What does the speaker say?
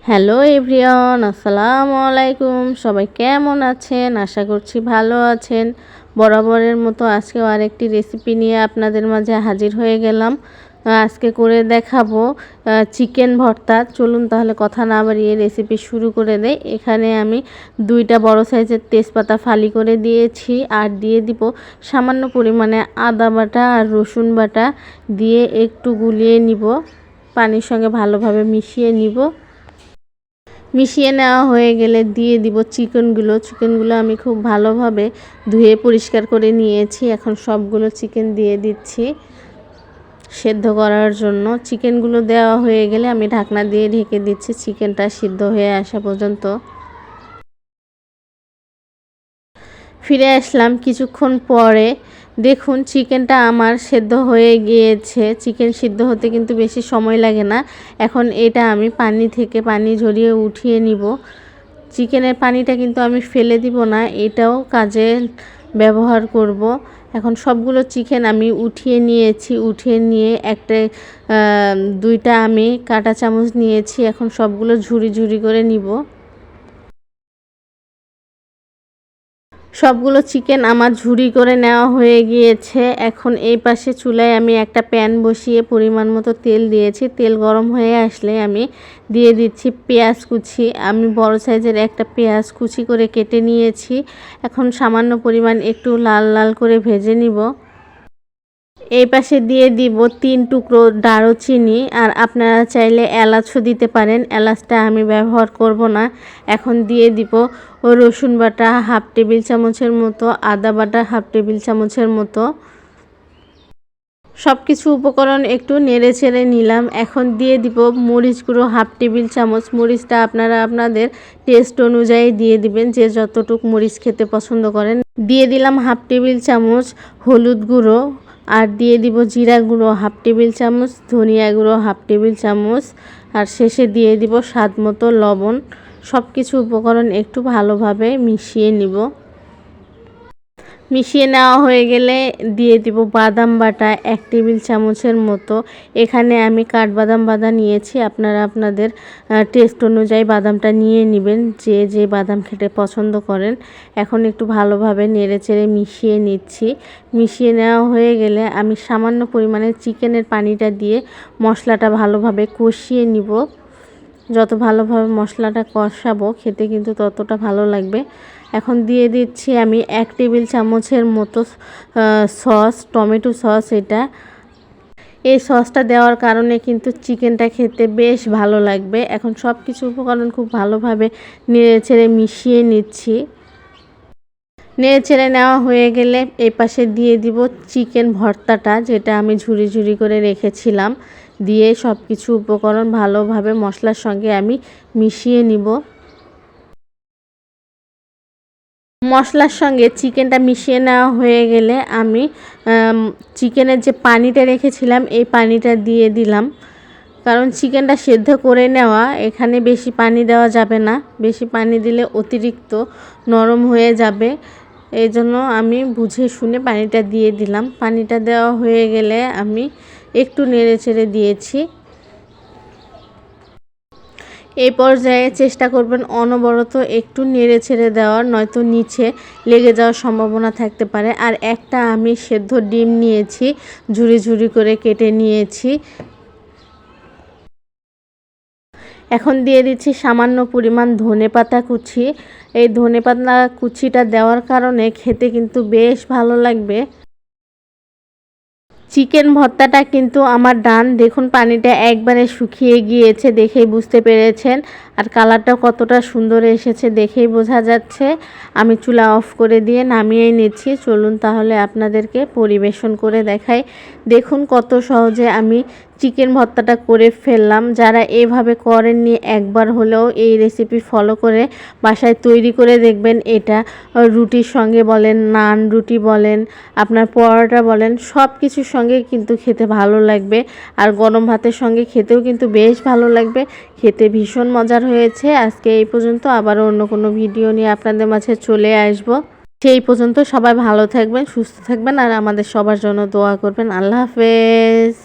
Hello everyone, আসসালামু আলাইকুম। সবাই কেমন আছেন? আশা করছি ভালো আছেন। বরাবরের মতো আজকেও আরেকটি রেসিপি নিয়ে আপনাদের মাঝে হাজির হয়ে গেলাম। আজকে করে দেখাবো চিকেন ভর্তা। চলুন তাহলে কথা না বাড়িয়ে রেসিপি শুরু করে দেই। এখানে আমি 2টা বড় সাইজের তেজপাতা ফালি করে দিয়েছি, আর দিয়ে দিব সামান্য পরিমাণে আদা বাটা আর রসুন বাটা, দিয়ে একটু গুলিয়ে নিব, পানির সঙ্গে ভালোভাবে মিশিয়ে নিব। মিশিয়ে নেওয়া হয়ে গেলে দিয়ে দিব চিকেনগুলো আমি খুব ভালোভাবে ধুয়ে পরিষ্কার করে নিয়েছি। এখন সবগুলো চিকেন দিয়ে দিচ্ছি সেদ্ধ করার জন্য। চিকেনগুলো দেওয়া হয়ে গেলে আমি ঢাকনা দিয়ে ঢেকে দিচ্ছি চিকেনটা সিদ্ধ হয়ে আসা পর্যন্ত। ফিরে আসলাম কিছুক্ষণ পরে। দেখুন চিকেনটা আমার সেদ্ধ হয়ে গিয়েছে। চিকেন সিদ্ধ হতে কিন্তু বেশি সময় লাগে না। এখন এটা আমি পানি থেকে পানি ঝরিয়ে উঠিয়ে নিব। চিকেনের পানিটা কিন্তু আমি ফেলে দিব না, এটাও কাজে ব্যবহার করব। এখন সবগুলো চিকেন আমি উঠিয়ে নিয়েছি। উঠিয়ে নিয়ে একটা 2টা আমি কাঁটা চামচ নিয়েছি। এখন সবগুলো ঝুরি ঝুরি করে নিব। সবগুলো চিকেন আমার ঝুরি করে নেওয়া হয়ে গিয়েছে। এখন এই পাশে চুলায় আমি একটা প্যান বসিয়ে পরিমাণ মতো তেল দিয়েছি। তেল গরম হয়ে আসলে আমি দিয়ে দিচ্ছি পেঁয়াজ কুচি। আমি বড় সাইজের একটা পেঁয়াজ কুচি করে কেটে নিয়েছি। এখন সামান্য পরিমাণ একটু লাল লাল করে ভেজে নিব। এই পাশে দিয়ে দিব 3 টুকরো দারুচিনি, আর আপনারা চাইলে এলাচও দিতে পারেন। এলাচটা আমি ব্যবহার করব না। এখন দিয়ে দিব রসুন বাটা হাফ টেবিল চামচের মতো, আদা বাটা হাফ টেবিল চামচের মতো। সব কিছু উপকরণ একটু নেড়ে চেড়ে নিলাম। এখন দিয়ে দিব মরিচ গুঁড়ো হাফ টেবিল চামচ। মরিচটা আপনারা আপনাদের টেস্ট অনুযায়ী দিয়ে দিবেন, যে যতটুকু মরিচ খেতে পছন্দ করেন। দিয়ে দিলাম হাফ টেবিল চামচ হলুদ গুঁড়ো, আর দিয়ে দিব জিরা গুঁড়ো হাফ টেবিল চামচ, ধনিয়া গুঁড়ো হাফ টেবিল চামচ, আর শেষে দিয়ে দিব স্বাদ মতো লবণ। সব কিছু উপকরণ একটু ভালোভাবে মিশিয়ে নিব। মিশিয়ে নেওয়া হয়ে গেলে দিয়ে দিব বাদাম বাটা 1 টেবিল চামচের মতো। এখানে আমি কাঠবাদাম বাটা নিয়েছি। আপনারা আপনাদের টেস্ট অনুযায়ী বাদামটা নিয়ে নেবেন, যে যে বাদাম খেতে পছন্দ করেন। এখন একটু ভালোভাবে নেড়েচেড়ে মিশিয়ে নিচ্ছি। মিশিয়ে নেওয়া হয়ে গেলে আমি সামান্য পরিমাণে চিকেনের পানিটা দিয়ে মশলাটা ভালোভাবে কষিয়ে নিব। যত ভালোভাবে মশলাটা কষাবো খেতে কিন্তু ততটা ভালো লাগবে। এখন দিয়ে দিচ্ছি আমি 1 টেবিল চামচের মতো সস, টমেটো সস। এই সসটা দেওয়ার কারণে কিন্তু চিকেনটা খেতে বেশ ভালো লাগবে। এখন সব কিছু উপকরণ খুব ভালোভাবে নেড়েচেড়ে মিশিয়ে নিচ্ছি। নেড়েচেড়ে নেওয়া হয়ে গেলে এই পাশে দিয়ে দিব চিকেন ভর্তাটা, যেটা আমি ঝুরি ঝুরি করে রেখেছিলাম। দিয়ে সব কিছু উপকরণ ভালোভাবে মশলার সঙ্গে আমি মিশিয়ে নিব। মশলার সঙ্গে চিকেনটা মিশিয়ে নেওয়া হয়ে গেলে আমি চিকেনের যে পানিটা রেখেছিলাম এই পানিটা দিয়ে দিলাম। কারণ চিকেনটা সেদ্ধ করে নেওয়া, এখানে বেশি পানি দেওয়া যাবে না। বেশি পানি দিলে অতিরিক্ত নরম হয়ে যাবে। এই জন্য আমি বুঝে শুনে পানিটা দিয়ে দিলাম। পানিটা দেওয়া হয়ে গেলে আমি একটু নেড়ে চেড়ে দিয়েছি। এই পর্যায়ে চেষ্টা করবেন অনবরত একটু নেড়ে ছেড়ে দেওয়ার, নয়তো নিচে লেগে যাওয়ার সম্ভাবনা থাকতে পারে। আর একটা আমি সেদ্ধ ডিম নিয়েছি, ঝুরি ঝুরি করে কেটে নিয়েছি। এখন দিয়ে দিচ্ছি সামান্য পরিমাণ ধনেপাতা কুচি। এই ধনেপাতা কুচিটা দেওয়ার কারণে খেতে কিন্তু বেশ ভালো লাগবে। চিকেন ভর্তাটা কিন্তু আমার ডান। দেখুন পানিটা একবারে শুকিয়ে গিয়েছে, দেখেই বুঝতে পেরেছেন। আর কালারটা কতটা সুন্দর এসেছে দেখেই বোঝা যাচ্ছে। আমি চুলা অফ করে দিয়ে নামিয়ে নিচ্ছি। চলুন তাহলে আপনাদেরকে পরিবেশন করে দেখাই। দেখুন কত সহজে আমি চিকেন ভর্তাটা করে ফেললাম। যারা এভাবে করেননি একবার হলেও এই রেসিপি ফলো করে বাসায় তৈরি করে দেখবেন। এটা রুটির সঙ্গে বলেন, নান রুটি বলেন, আপনার পরোটা বলেন, সব কিছুর সঙ্গে কিন্তু খেতে ভালো লাগবে। আর গরম ভাতের সঙ্গে খেতেও কিন্তু বেশ ভালো লাগবে। খেতে ভীষণ মজার হয়েছে। আজকে এই পর্যন্ত, আবারও অন্য কোনো ভিডিও নিয়ে আপনাদের মাঝে চলে আসব। সেই পর্যন্ত সবাই ভালো থাকবেন, সুস্থ থাকবেন, আর আমাদের সবার জন্য দোয়া করবেন। আল্লাহ হাফেজ।